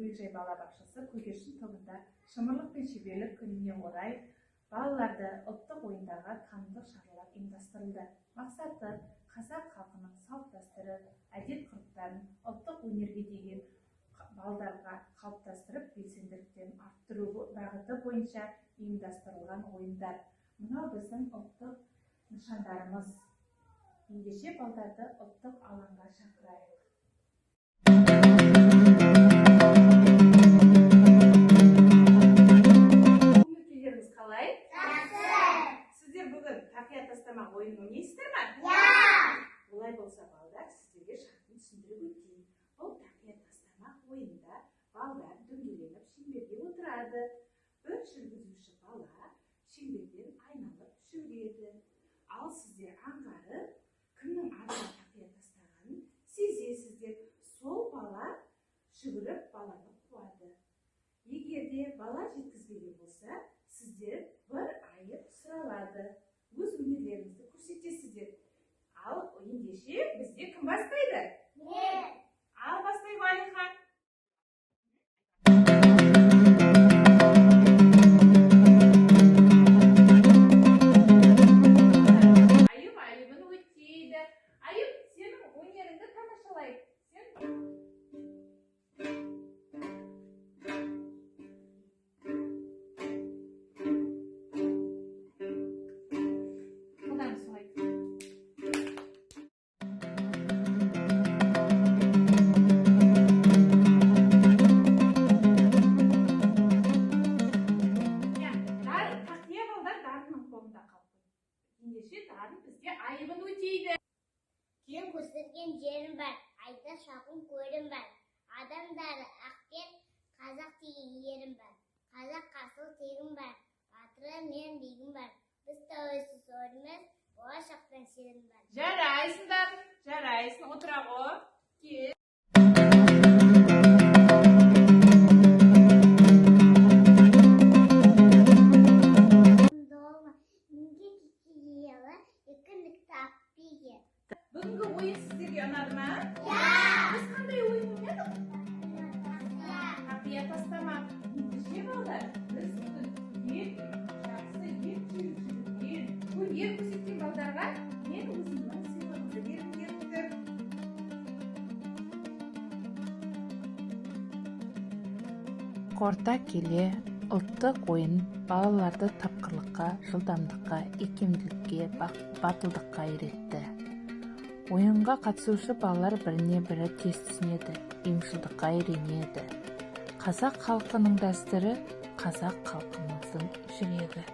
Бөбекжай балабақшасы көгершін тобында шымырлық пен шеберлік күніне орай балаларды ұлттық ойындағы танымдық шаралар ұйымдастырылды. Мақсаты қазақ халқының салт-дәстүрі, әдет-ғұрыптарын ұлттық өнерге деген балдарға қалыптастырып, белсенділіктерін арттыру бағыты бойынша ұйымдастырылған ойындар. Мынау біздің ұлттық нышандарымыз. Ендеше балдарды ұлттық алаңға шақырайық. Көңіл-күйлеріңіз қалай? Сіздер бүгін тақия тастамақ ойынын ойнайсыздар ма? Олай болса, балдар, сіздерге шартын түсіндіріп өтейін. Бұл тақия тастамақ ойында балдар дөңгеленіп шеңберге отырады. Бір жүргізуші бала шеңберден айналып жүреді. Ал сіздер аңғарып, кімнің артына тақия тастағанын сезесіздер. Сол бала жүгіріп баланы қуады. Егер де бала жеткізбеген болса, сіздер бір айып сұралады. Өз өнерлеріңізді көрсетесіздер. Ал ендеше бізде кім бастайды? Мен. Ал бастайық, Алихан. Айып айыбын өтейді. Айып, сенің өнеріңді тамашалайық. Ендеше дарын бізге айыбын өтейді. Мен көсілген жерім бар, айда шағын көрім бар. Адамдары ақпен қазақ деген ерім бар. Қазақ қасыл тегім бар, батыры мен бегім бар. Біз тәуелсіз орнымыз, болашақтан сенім бар. Жарайсыңдар, жарайсың, отыра ғой. Кел. Бүгінгі ойын сіздерге ұнады ма? Біз қандай ойын ойнадық? Тақия тастамақ. Ендеше балдар, біз бүгін ең жақсы, ең жүрген, өнер көрсеткен балдарға мен өзімнің сыйлығымды беріп кеттім. Қорыта келе, ұлттық ойын балаларды тапқырлыққа, жылдамдыққа, икемділікке, батылдыққа үйретті. Ойынға қатысушы балалар біріне-бірі тез түсінеді, ұйымшылдыққа үйренеді. Қазақ халқының дәстүрі, қазақ халқымыздың жүрегі.